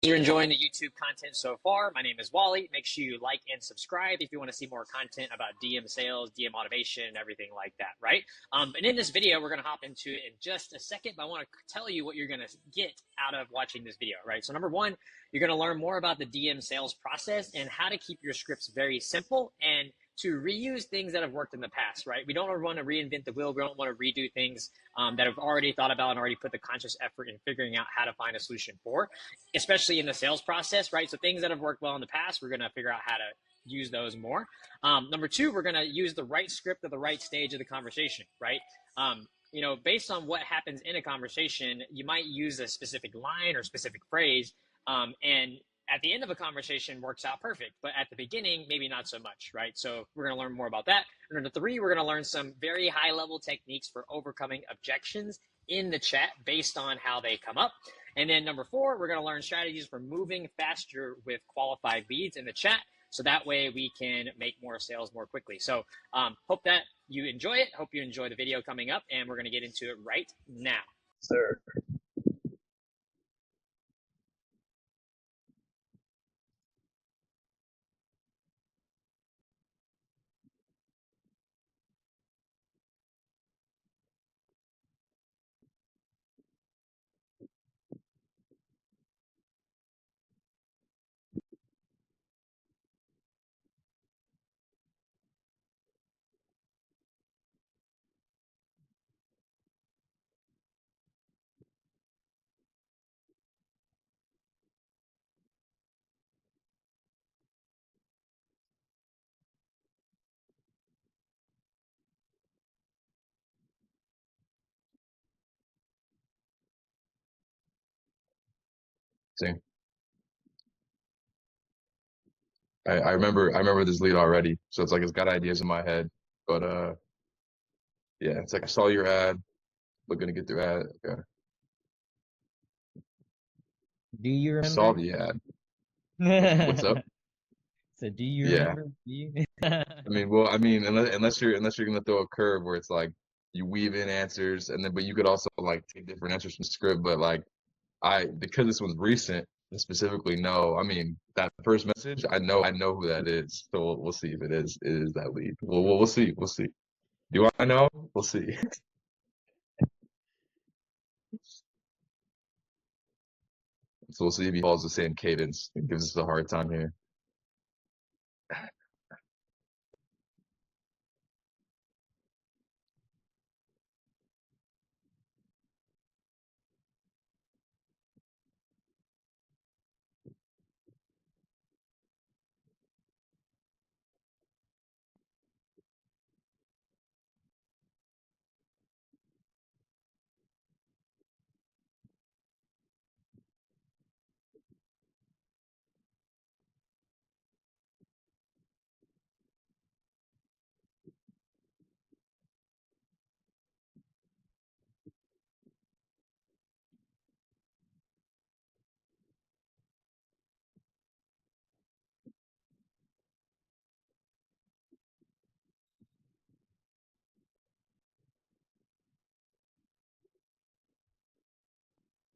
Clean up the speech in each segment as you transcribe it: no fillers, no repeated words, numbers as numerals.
You're enjoying the YouTube content so far. My name is Wally. Make sure you like and subscribe if you want to see more content about DM sales, DM automation, everything like that, right? And in this video, we're going to hop into it in just a second, but I want to tell you what you're going to get out of watching this video, right? So number one, you're going to learn more about the DM sales process and how to keep your scripts very simple and to reuse things that have worked in the past, right? We don't want to reinvent the wheel. We don't want to redo things that have already thought about and already put the conscious effort in figuring out how to find a solution for, especially in the sales process, right? So things that have worked well in the past, we're going to figure out how to use those more. Number two, we're going to use the right script at the right stage of the conversation, right? Based on what happens in a conversation, you might use a specific line or specific phrase, and at the end of a conversation works out perfect, but at the beginning, maybe not so much, right? So we're going to learn more about that. And number three, we're going to learn some very high level techniques for overcoming objections in the chat based on how they come up. And then number four, we're going to learn strategies for moving faster with qualified leads in the chat. So that way we can make more sales more quickly. So hope that you enjoy it. Hope you enjoy the video coming up, and we're going to get into it right now. Sir. See, I remember this lead already, so it's like it's got ideas in my head. But yeah, it's like I saw your ad, looking to get through ad. Okay. Do you Saw remember? the ad. What's up? So do you Yeah. remember? Do you? I mean, unless you're gonna throw a curve where it's like you weave in answers and then but you could also like take different answers from the script. But like because this one's recent, I specifically know. I mean, that first message, I know who that is. So we'll see if it is that lead. We'll see. We'll see. Do I know? We'll see. So we'll see if he follows the same cadence and gives us a hard time here.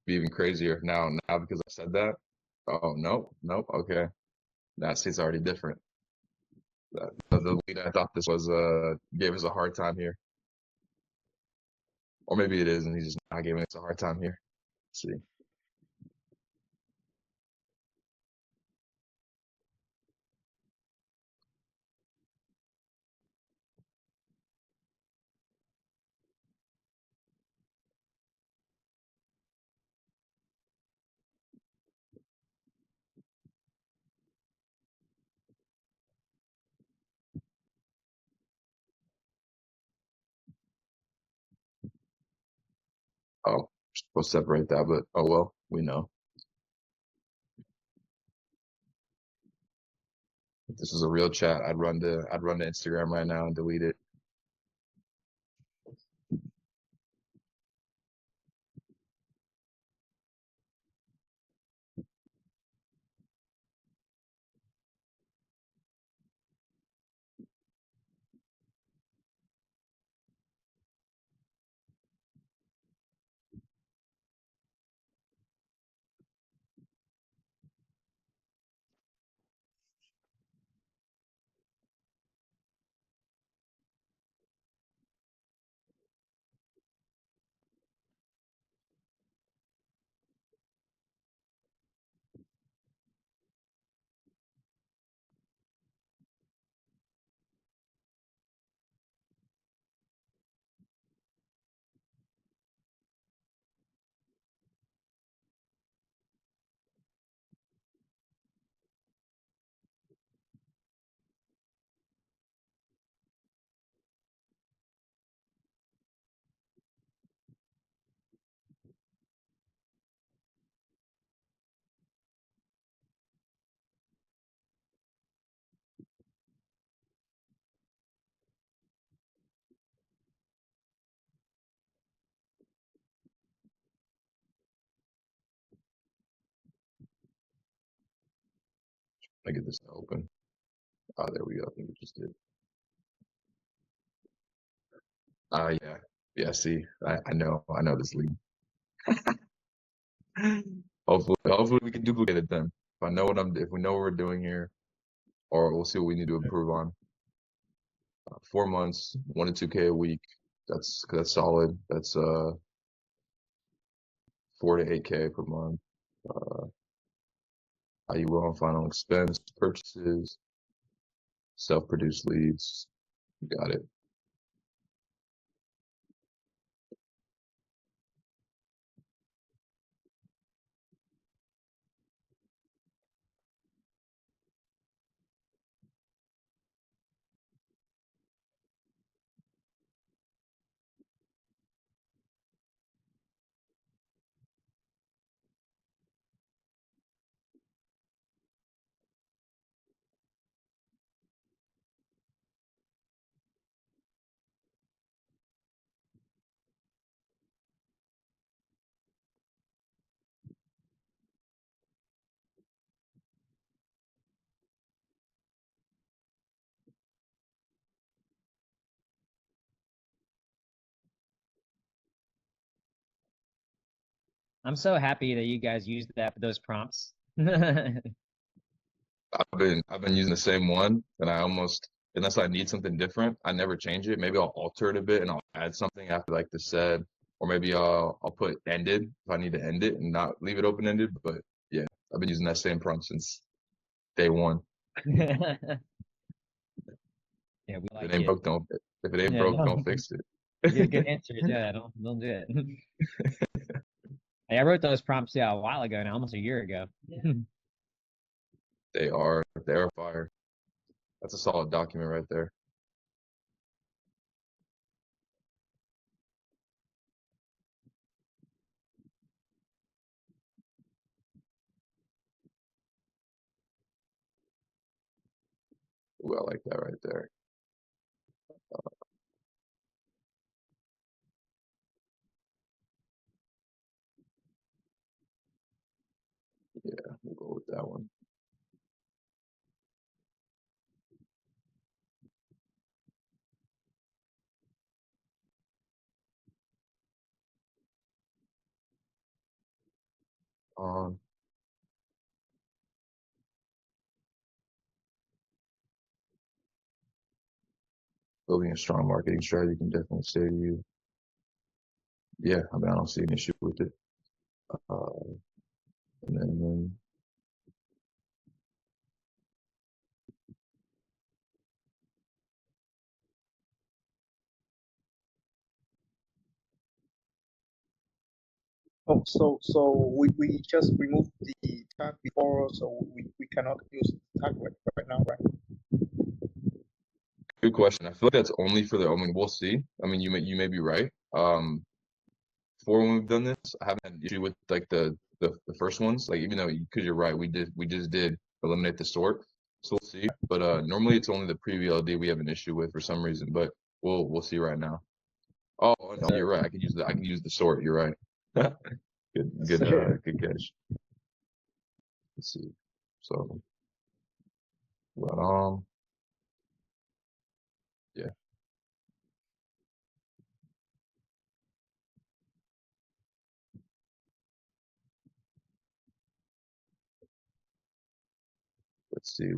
Be even crazier now because I said that. Oh nope. Okay, that state's already different. The lead I thought this was gave us a hard time here, or maybe it is, and he's just not giving us a hard time here. Let's see. Oh, we'll separate that, but oh well, we know. If this is a real chat, I'd run to Instagram right now and delete it. I get this to open. Oh, there we go. I think it just did. Yeah. Yeah, see, I know this league. Hopefully we can duplicate it then. If we know what we're doing here, or we'll see what we need to improve on. 4 months, 1 to 2K a week. That's solid. That's 4 to 8K per month. How you will on final expense, purchases, self-produced leads. You got it. I'm so happy that you guys used that for those prompts. I've been using the same one, and unless I need something different, I never change it. Maybe I'll alter it a bit and I'll add something after like the said, or maybe I'll put ended if I need to end it and not leave it open ended. But yeah, I've been using that same prompt since day one. Yeah, we If like it ain't it. broke, don't fix it. Good answers. Yeah, don't do it. Hey, I wrote those prompts a while ago now, almost a year ago. They are fire. That's a solid document right there. Ooh, I like that right there. Yeah, we'll go with that one. Um, Building a strong marketing strategy can definitely save you. Yeah, I mean, I don't see an issue with it. And then Oh, so we just removed the tag before, so we cannot use the tag right now, right? good question. I feel like that's only for I mean, we'll see. I mean, you may be right. Before when we've done this, I haven't had an issue with like the first ones. Like even though because you're right, we just did eliminate the sort. So we'll see. But normally it's only the pre-VLD we have an issue with for some reason. But we'll see right now. Oh no, you're right. I can use the sort. You're right. Good catch. Let's see. So, but yeah. Let's see.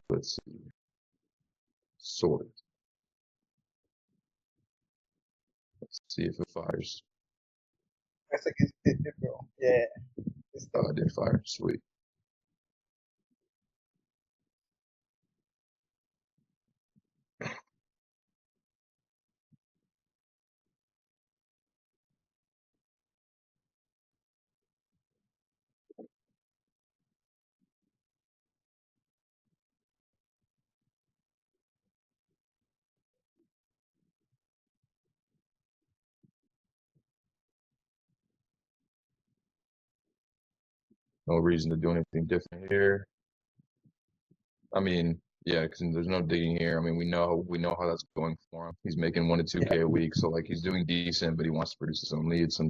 Sort. Let's see if it fires. I think it will. Yeah, it's Oh, still. it did fire. Sweet. No reason to do anything different here. I mean, yeah, because there's no digging here. I mean, we know how that's going for him. He's making 1 to 2K a week, so like he's doing decent, but he wants to produce his own leads, so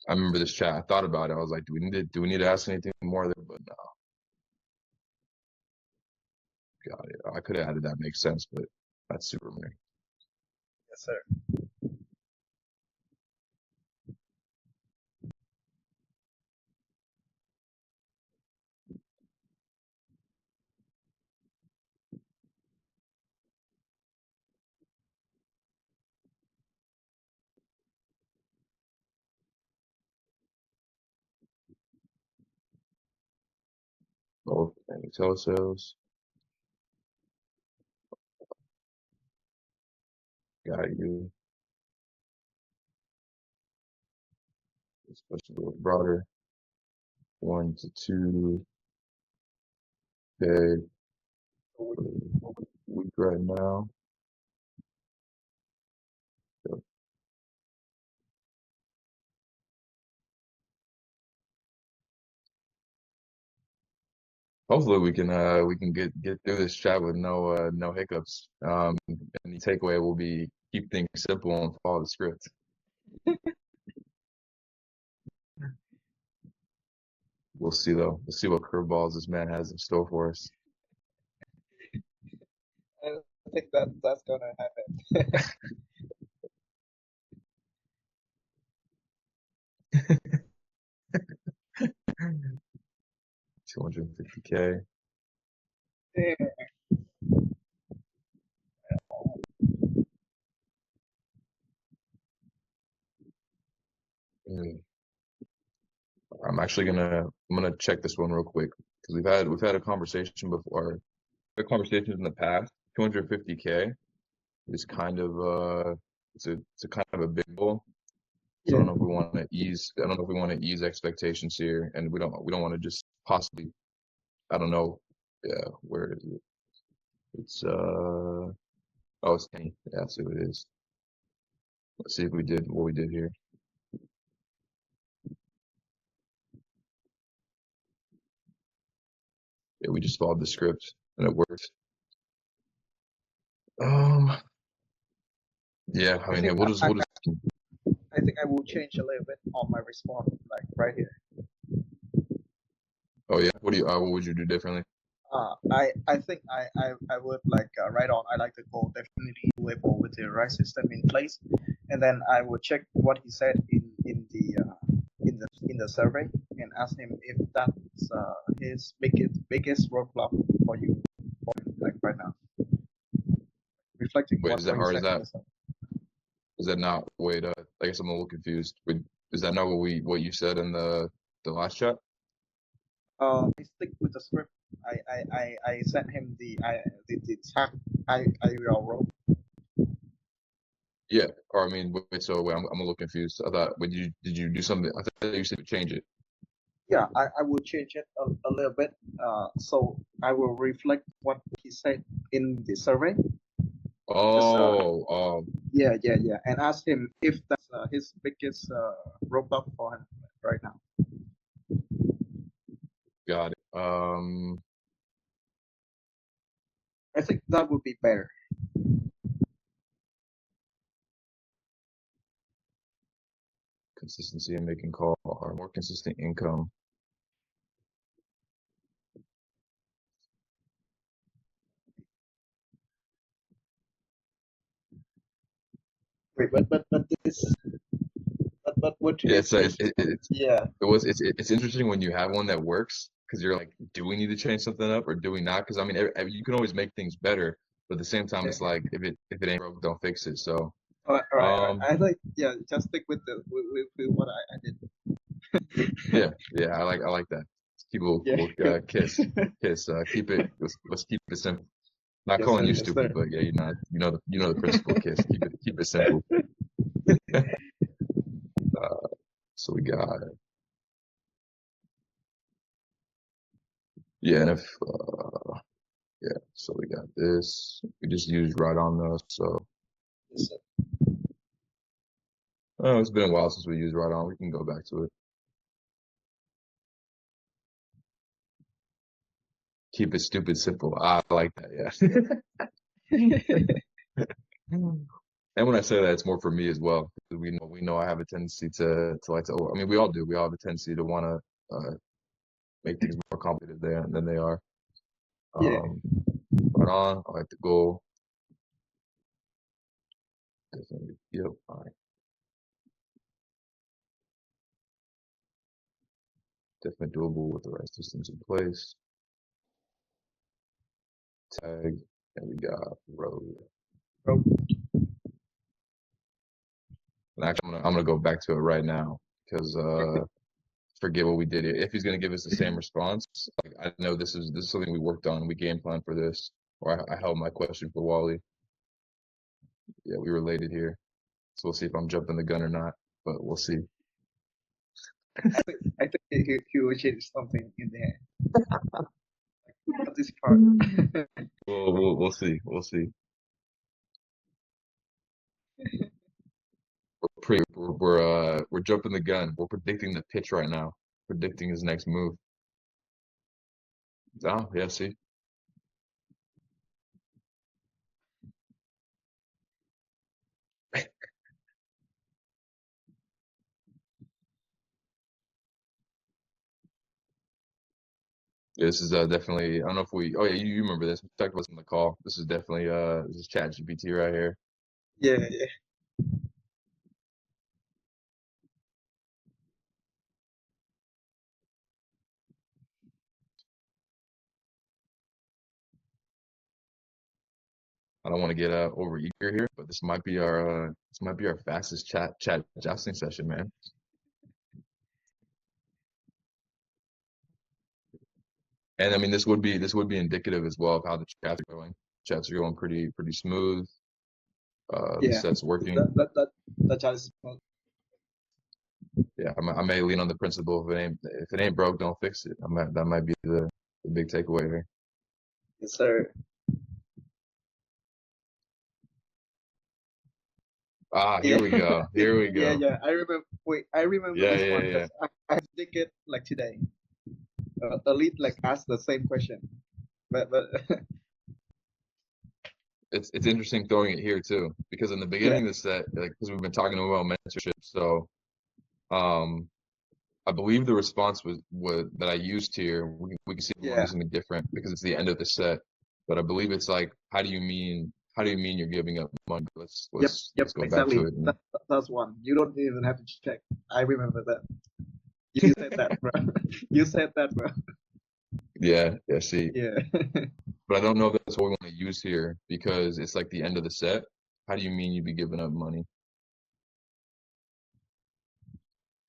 I remember this chat. I thought about it. I was like, do we need to ask anything more there? But no, got it. I could have added that. Makes sense, but that's super rare. Yes, sir. Oh, any telesales. Got you. It's supposed to be a little broader. 1 to 2. Okay. Week right now. So hopefully we can get through this chat with no hiccups. And the takeaway will be keep things simple and follow the script. We'll see though. We'll see what curveballs this man has in store for us. I think that's gonna happen. 250K. Yeah. Mm. I'm gonna check this one real quick because we've had a conversation before. The conversations in the past. 250K is kind of it's a kind of a big goal. So I don't know if we want to ease. I don't know if we want to ease expectations here, and we don't want to just possibly. I don't know. Yeah, where is it? It's oh, it's 10. Yeah, that's who it is. Let's see if we did what we did here. Yeah, we just followed the script and it worked. Yeah, I mean, yeah, we'll just I think I will change a little bit on my response, like right here. Oh yeah, what would you do differently? I think I would like write on. I like the goal definitely doable with the right system in place, and then I would check what he said in the survey and ask him if that's his biggest roadblock for you, like right now. Reflecting Wait, what is that he hard? said in the survey. Is that not? Wait, I guess I'm a little confused. Is that not what you said in the last chat? I stick with the script. I sent him the tag I will roll. Yeah, or I mean, wait, I'm a little confused. I thought, did you do something? I thought you said change it. Yeah, I will change it a little bit. So I will reflect what he said in the survey. Yeah, and ask him if that's his biggest roadblock for him right now. Got it. I think that would be better. Consistency in making call or more consistent income. Wait, but this, but what Yeah, is this? Yeah. It's interesting when you have one that works because you're like, do we need to change something up or do we not? Because I mean, you can always make things better, but at the same time, it's like if it ain't broke, don't fix it. So, All right. I like just stick with with what I did. yeah, I like that. People kiss. Keep it. Let's keep it simple. Not Yes, calling sir, you yes, stupid, sir. but yeah, you know the principle. Kiss. Keep it simple. So we got yeah, and if yeah, so we got this. We just used right on those. So Yes, sir. oh, it's been a while since we used right on. We can go back to it. Keep it stupid simple. I like that. Yeah. And when I say that, it's more for me as well. Because we know I have a tendency to like to. I mean, we all do. We all have a tendency to want to make things more complicated than they are. Yeah. Right on. I like the goal. Definitely. Yep. All right. Definitely doable with the right systems in place. Tag. And we got road. Bro. And actually, I'm gonna go back to it right now because forget what we did here. If he's gonna give us the same response, like I know this is something we worked on. We game planned for this. Or I held my question for Wally. Yeah, we related here. So we'll see if I'm jumping the gun or not, but we'll see. I think he will change something in there. At this part. We'll see. We'll see. We're jumping the gun. We're predicting the pitch right now. Predicting his next move. Oh, yeah, see. Yeah, this is definitely. I don't know if we. Oh yeah, you remember this? We talked about this in the call. This is definitely this is ChatGPT right here. Yeah, yeah. I don't want to get over eager here, but this might be our fastest chat jousting session, man. And I mean, this would be indicative as well of how the chats are going. Chats are going pretty smooth. The Yeah. set's working. That child is Yeah, I may lean on the principle if it ain't broke, don't fix it. That might be the big takeaway here. yes, sir. Ah, here we go. Here we Yeah, go. yeah. I remember. Wait, I remember Yeah, this yeah, one yeah. because I think it like today. Elite like asked the same question, but It's interesting throwing it here too, because in the beginning of the set, like because we've been talking about mentorship, so I believe the response was that I used here. We can see if we want to yeah, do something different because it's the end of the set. But I believe it's like, how do you mean you're giving up money? yep, Let's go back exactly. to it. That's one. You don't even have to check. I remember that. You said that, bro. You said that, bro. Yeah, see. Yeah. But I don't know if that's what we want to use here because it's like the end of the set. How do you mean you'd be giving up money?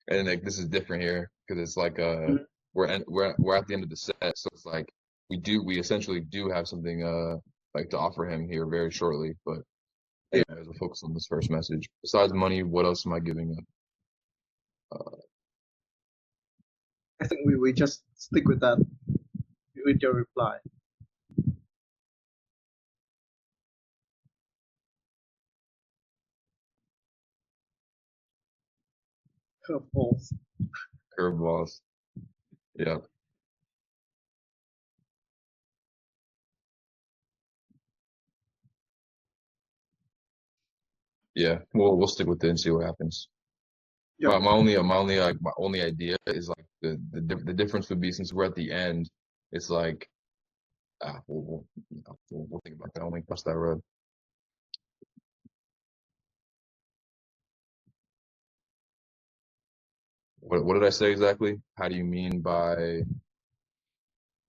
And like this is different here because it's like we're at the end of the set, so it's like we essentially do have something like to offer him here very shortly. But yeah, as we focus on this first message. Besides money, what else am I giving up? I think we just stick with that with your reply. Curveballs. Curveballs. Yeah. Yeah. We'll stick with it and see what happens. Yep. My only idea is like the difference would be since we're at the end, it's like we'll think about that when we cross that road. What did I say exactly? How do you mean by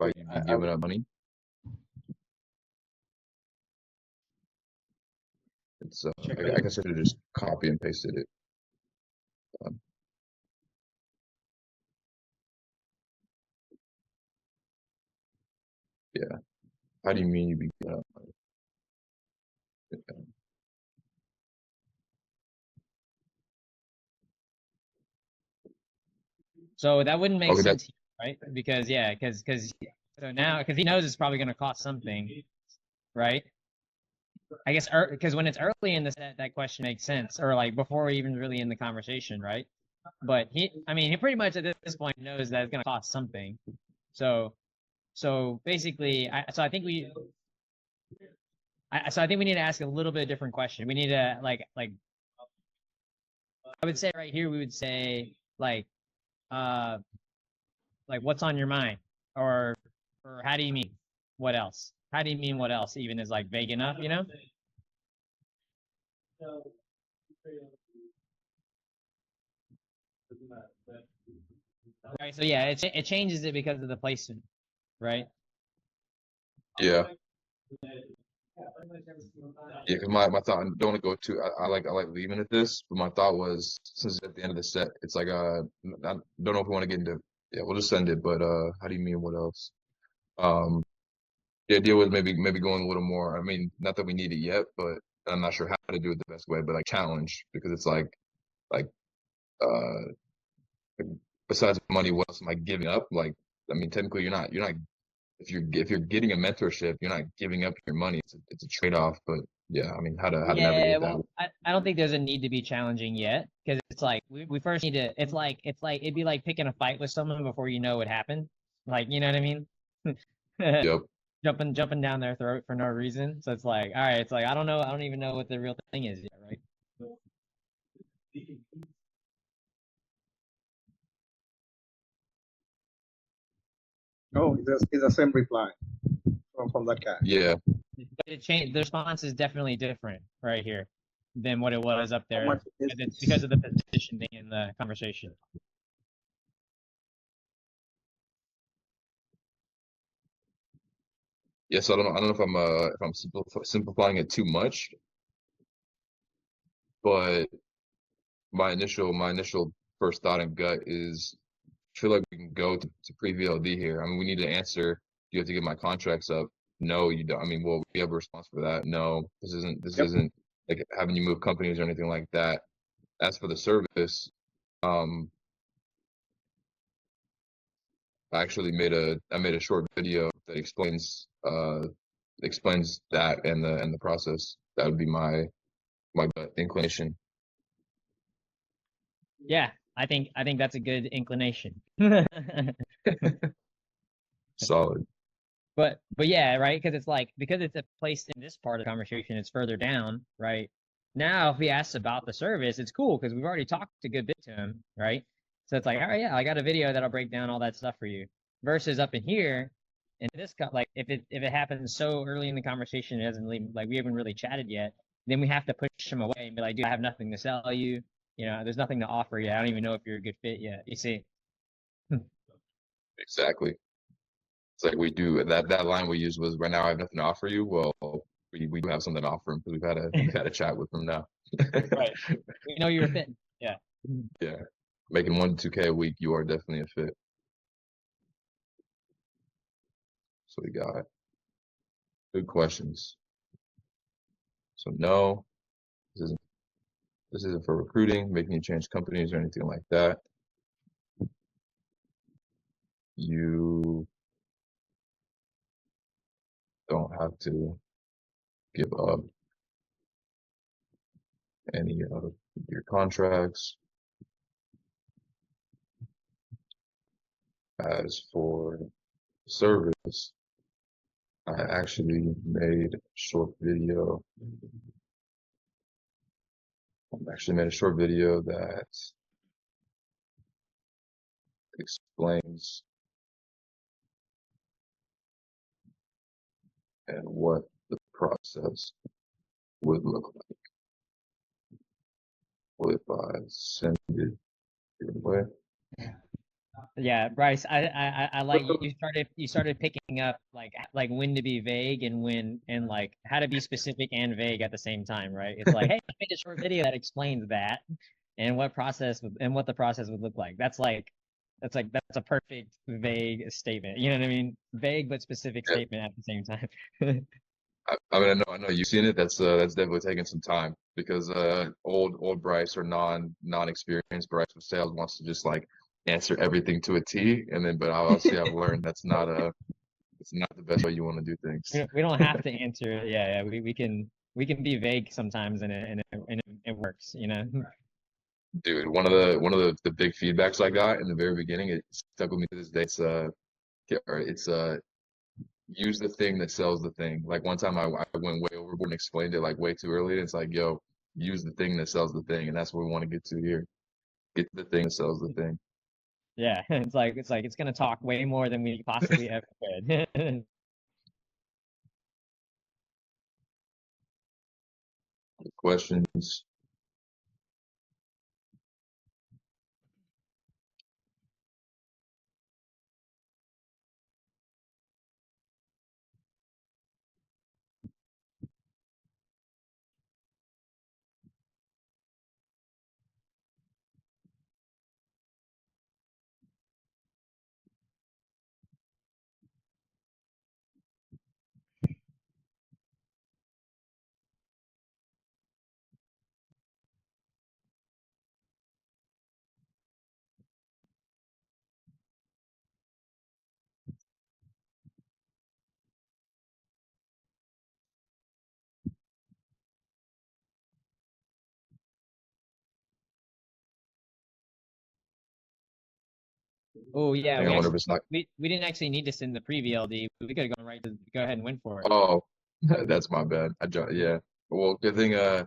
you giving up money? It's I guess I should have just copy and pasted it. Yeah. How do you mean you be giving up money? So that wouldn't make Okay, sense, here, right? Because yeah, because so now because he knows it's probably going to cost something, right? I guess because when it's early in the set, that question makes sense, or like before we're even really in the conversation, right? But I mean, he pretty much at this point knows that it's going to cost something. So basically, I think So I think we need to ask a little bit different question. We need to I would say right here we would say uh what's on your mind, or how do you mean what else? How do you mean what else? Even is like vague enough, you know? Right. So yeah, it changes it because of the placement, right? Yeah. Yeah, because my thought, I don't want to go too. I like leaving at this, but my thought was, since it's at the end of the set, it's like I don't know if we want to get into. Yeah, we'll just send it. But how do you mean what else? Um, the idea was maybe going a little more. I mean, not that we need it yet, but I'm not sure how to do it the best way. But like challenge, because it's like uh besides money, what else am I giving up? Like, I mean, technically you're not if you're getting a mentorship, you're not giving up your money. It's a trade-off, but yeah, I mean, how to Yeah, navigate that. well, I don't think there's a need to be challenging yet, because it's like we first need to. It's like it'd be like picking a fight with someone before you know what happened. Like, you know what I mean? Yep. Jumping down their throat for no reason. So it's like, all right, it's like I don't know, I don't even know what the real thing is yet, right? Oh, it's the same reply from that guy. Yeah. But it changed. The response is definitely different right here than what it was up How there. much is It's because of the positioning in the conversation. Yeah, so I don't know if I'm simplifying it too much, but my initial first thought and gut is I feel like we can go to pre-VLD here. I mean, we need to answer, do you have to get my contracts up? No, you don't. I mean, well, we have a response for that. No, this Yep. isn't like having you move companies or anything like that. As for the service, um, I made a short video that explains that and the process. That would be my gut inclination. Yeah, I think that's a good inclination. Solid. But yeah, right? Because it's like because it's a place in this part of the conversation, it's further down, right? Now, if he asks about the service, it's cool because we've already talked a good bit to him, right? So it's like, all right, yeah, I got a video that'll break down all that stuff for you. Versus up in here, and this like if it happens so early in the conversation, it doesn't leave, like we haven't really chatted yet, then we have to push him away and be like, dude, I have nothing to sell you. You know, there's nothing to offer you. I don't even know if you're a good fit yet. You see? Exactly. It's like we do that line we used was right now I have nothing to offer you. Well, we do have something to offer him because we've had a chat with him now. Right. We know you're a fit. Yeah. Yeah. Making 1 to 2K a week, you are definitely a fit. So we got good questions. So no, this isn't this isn't for recruiting, making you change companies or anything like that. You don't have to give up any of your contracts. As for service, I actually made a short video. That explains and what the process would look like. Well, if I send it your way. Yeah, Bryce, I like you started picking up like when to be vague and when and like how to be specific and vague at the same time, right? It's like, hey, I made a short video that explains that and what the process would look like. That's a perfect vague statement. You know what I mean? Vague but specific Yeah. statement at the same time. I mean, I know you've seen it. That's definitely taking some time because old Bryce or non-experienced Bryce with sales wants to just like answer everything to a T, and then but obviously I've learned it's not the best way you want to do things. We don't have to answer. Yeah, we can be vague sometimes and it works, you know. Dude, one of the big feedbacks I got in the very beginning, it stuck with me to this day. It's use the thing that sells the thing. Like one time I went way overboard and explained it like way too early. And it's like, yo, use the thing that sells the thing, and that's what we want to get to here. Get the thing that sells the thing. Yeah, it's gonna talk way more than we possibly ever could. Questions? Oh yeah, I wonder if it's not. we didn't actually need to send the pre-VLD. We could have gone right to go ahead and went for it. Oh, that's my bad. Yeah. Well, good thing the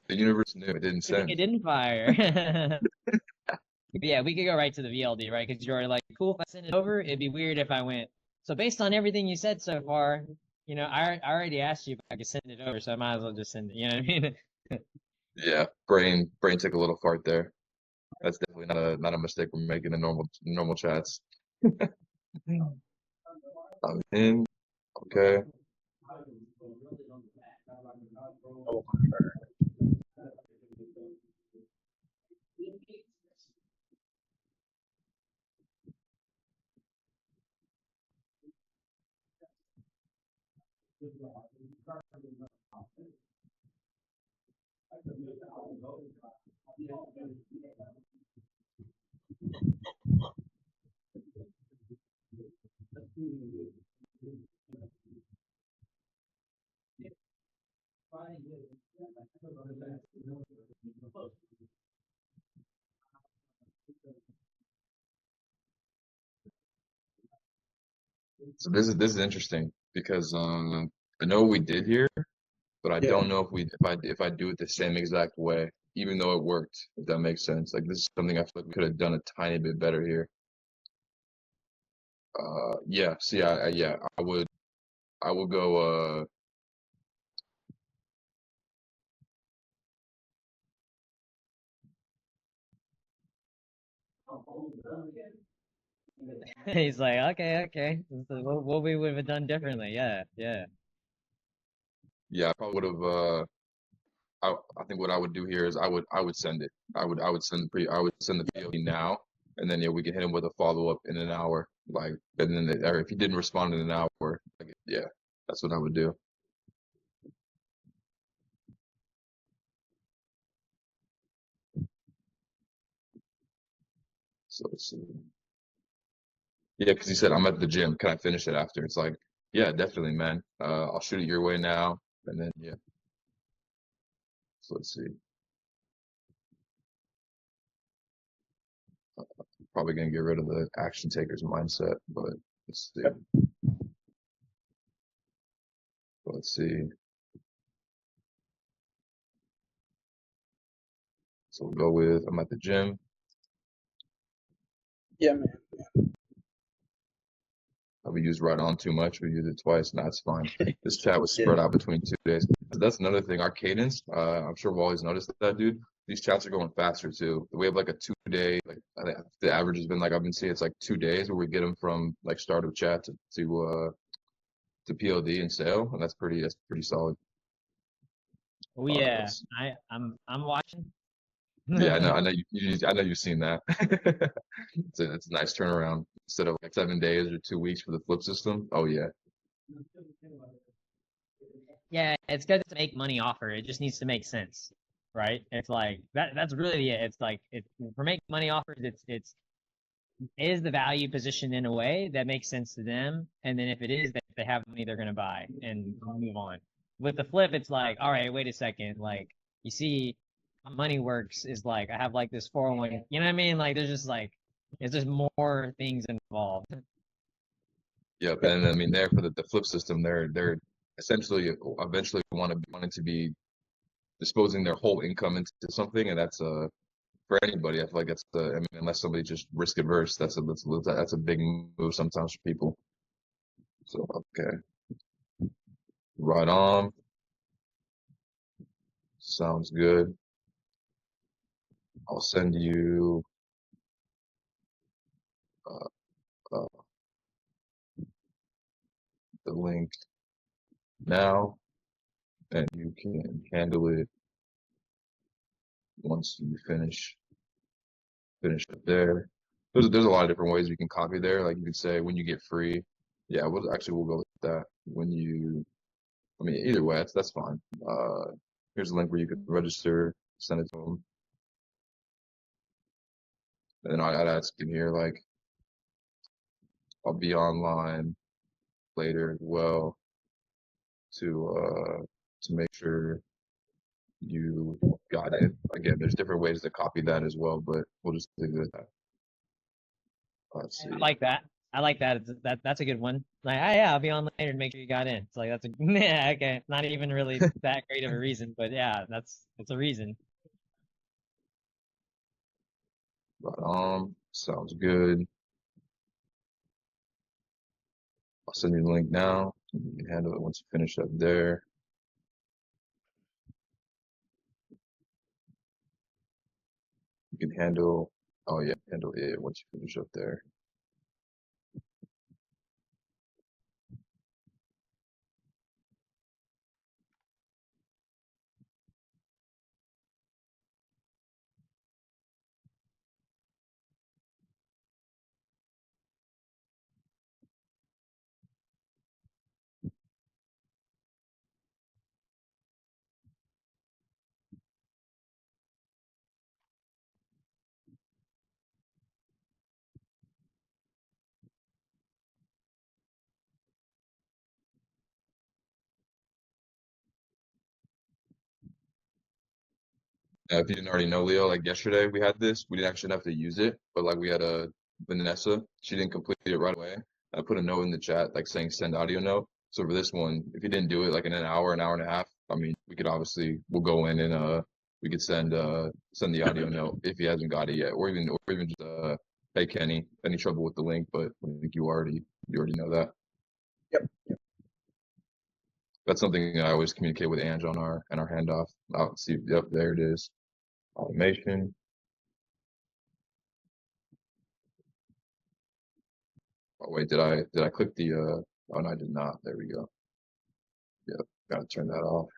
universe knew it didn't Good thing send. it didn't fire. But yeah, we could go right to the VLD, right? Because you're like, cool, if I send it over, it'd be weird if I went. So based on everything you said so far, I already asked you if I could send it over, so I might as well just send it. You know what I mean? Yeah, brain took a little fart there. That's definitely not a mistake we're making in normal chats. I'm in. Okay. Oh, sure. So this is interesting because I know what we did here, but I Yeah. don't know if I do it the same exact way, even though it worked, if that makes sense. Like this is something I feel like we could have done a tiny bit better here. Yeah, see, yeah, I would go He's like, okay. This is what we would have done differently. Yeah, yeah. yeah, I probably would have I think what I would do here is I would send it. I would send the POV now, and then yeah, we can hit him with a follow up in an hour. Like, and then or if he didn't respond in an hour, like, yeah, that's what I would do. So let's see. Yeah, because he said I'm at the gym. Can I finish it after? It's like, yeah, definitely, man. I'll shoot it your way now, and then yeah. So let's see. Probably gonna get rid of the action takers mindset, but let's see. Yep. Let's see. So we'll go with I'm at the gym. Yeah, man. Have we used right on too much? We used it twice. No, it's fine. This chat was Yeah. spread out between 2 days. That's another thing. Our cadence, I'm sure Wally's noticed that, dude. These chats are going faster too. We have like a 2 day, like I think the average has been like I've been seeing it's like 2 days where we get them from like start of chat to PLD and sale, and that's pretty solid. Oh yeah, Let's- I'm watching. yeah, I know you've seen that. It's a nice turnaround instead of like 7 days or 2 weeks for the flip system. Oh yeah. Yeah, it's good to make money offer. It just needs to make sense, right? It's like that's really it. It's like for making money offers, it's is the value positioned in a way that makes sense to them, and then if it is that they have money, they're gonna buy and move on. With the flip, it's like, all right, wait a second, like you see, how money works is like I have like this 401, you know what I mean? Like there's just like it's just more things involved. Yep. Yep. And I mean, there for the flip system, they're essentially eventually wanting to be disposing their whole income into something, and that's for anybody. I feel like I mean, unless somebody's just risk averse, that's a big move sometimes for people. So okay, right on. Sounds good. I'll send you uh, uh, the link now, and you can handle it once you finish up there. There's a lot of different ways you can copy there. Like you could say when you get free. Yeah, we'll go with that. When you, I mean, either way, that's fine. Here's a link where you could register, send it to them, and then I'd ask in here like I'll be online later as well to make sure you got it. Again, there's different ways to copy that as well, but we'll just leave it at that. Let's see. I like that. I like that. That's a good one. Like, ah, yeah, I'll be on later and make sure you got in. It's like that's a yeah, okay. Not even really that great of a reason, but yeah, that's a reason. Right on. Sounds good. I'll send you the link now. You can handle it once you finish up there. You can handle, oh yeah, handle it once you finish up there. If you didn't already know, Leo, like yesterday we had this. We didn't actually have to use it, but like we had a Vanessa. She didn't complete it right away. I put a note in the chat like saying send audio note. So for this one, if you didn't do it like in an hour and a half, I mean, we could obviously we'll go in and we could send the audio note if he hasn't got it yet, or even just hey Kenny, any trouble with the link? But I think you already know that. Yep. That's something that I always communicate with Ange on our handoff. I'll see. Yep, there it is. Automation. Oh wait, did I click the oh no I did not. There we go. Yep, gotta turn that off.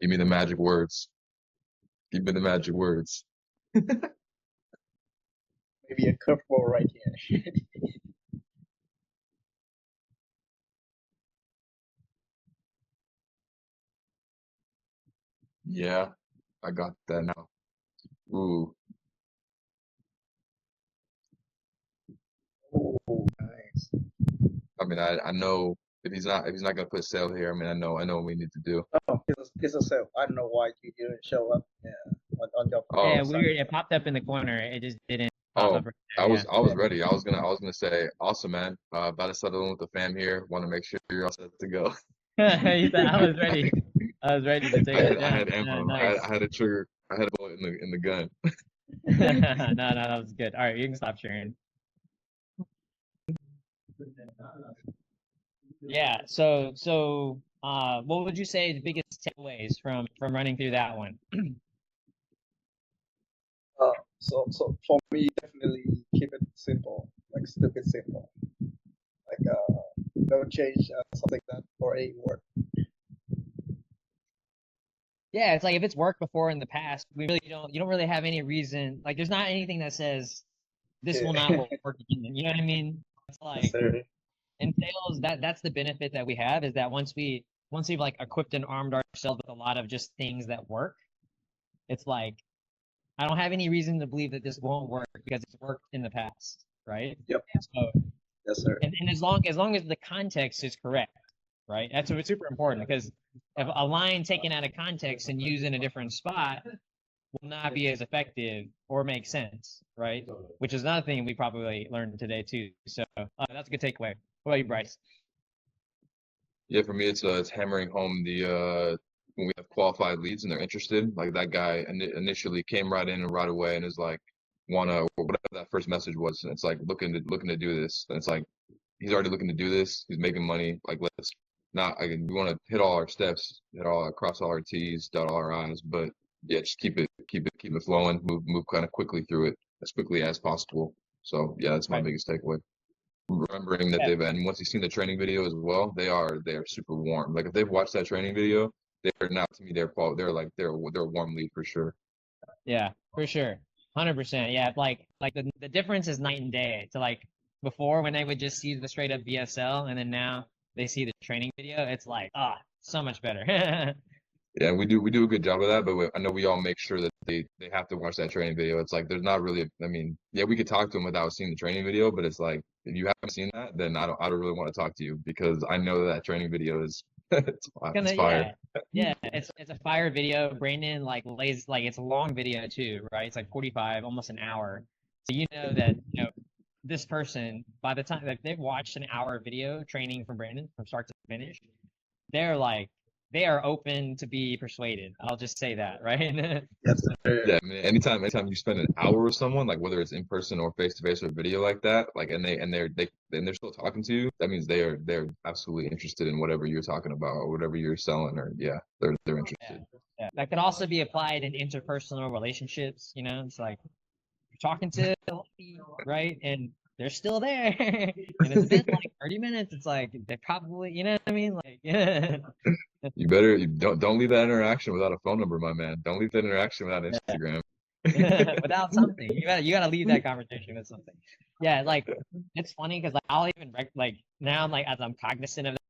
Give me the magic words. Give me the magic words. Maybe a curveball right here. Yeah, I got that now. Ooh, Oh, nice. I mean I know if he's not gonna put sale here, I mean I know what we need to do. Oh, it's a sale. I don't know why you didn't show up. Yeah, on your Oh Yeah, side. weird. It popped up in the corner. It just didn't pop oh up right there. Yeah. I was ready. I was gonna say awesome man. About to settle in with the fam here. Want to make sure you're all set to go. He said, I was ready. I was ready to take it I down. had Yeah, ammo. nice. I had a trigger. I had a bullet in the gun. No, that was good. All right, you can stop sharing. Yeah. What would you say the biggest takeaways from running through that one? So for me, definitely keep it simple, like stupid simple, like don't change something that already work. Yeah, it's like if it's worked before in the past, you don't really have any reason. Like, there's not anything that says this will not Yeah. work again. You know what I mean? It's like So, in sales, that's the benefit that we have is that once we've like equipped and armed ourselves with a lot of just things that work, it's like I don't have any reason to believe that this won't work because it's worked in the past, right? Yep. So, Yes, sir. and as long as the context is correct, right? That's what's super important because if a line taken out of context and used in a different spot will not be as effective or make sense, right? Which is another thing we probably learned today too. So that's a good takeaway. What about you, Bryce? Yeah, for me, it's hammering home the when we have qualified leads and they're interested. Like that guy initially came right in and right away and is like, wanna whatever that first message was, and it's like looking to do this, and it's like he's already looking to do this. He's making money. Like let's not. We want to hit all our steps, cross all our T's, dot all our I's, but yeah, just keep it flowing. Move kind of quickly through it as quickly as possible. So yeah, that's my Right. biggest takeaway. Remembering that Yeah. and once you've seen the training video as well, they are super warm. Like if they've watched that training video, they're now to me they're a warm lead for sure. Yeah, for sure. 100%. Yeah, like the difference is night and day. To like before when they would just see the straight up VSL and then now they see the training video, it's like, so much better. Yeah, we do a good job of that, but I know we all make sure that they have to watch that training video. It's like there's not really, I mean, yeah, we could talk to them without seeing the training video, but it's like if you haven't seen that, then I don't really want to talk to you because I know that training video is it's fire. Yeah, it's a fire video. Brandon like lays like it's a long video too, right? It's like 45, almost an hour. So you know that this person by the time that they've watched an hour video training from Brandon from start to finish, they're like they are open to be persuaded. I'll just say that, right? Yes, sir. Yeah, I mean, anytime you spend an hour with someone, like whether it's in person or face to face or video like that, like they're still talking to you, that means they're absolutely interested in whatever you're talking about or whatever you're selling, or yeah, they're interested. Yeah. That could also be applied in interpersonal relationships. It's like you're talking to a lady, right? And they're still there. And it's been like 30 minutes. It's like they probably, you know what I mean? Like, yeah. You don't leave that interaction without a phone number, my man. Don't leave that interaction without Instagram. Without something. You gotta leave that conversation with something. Yeah, like it's funny because like I'll even like now I'm like as I'm cognizant of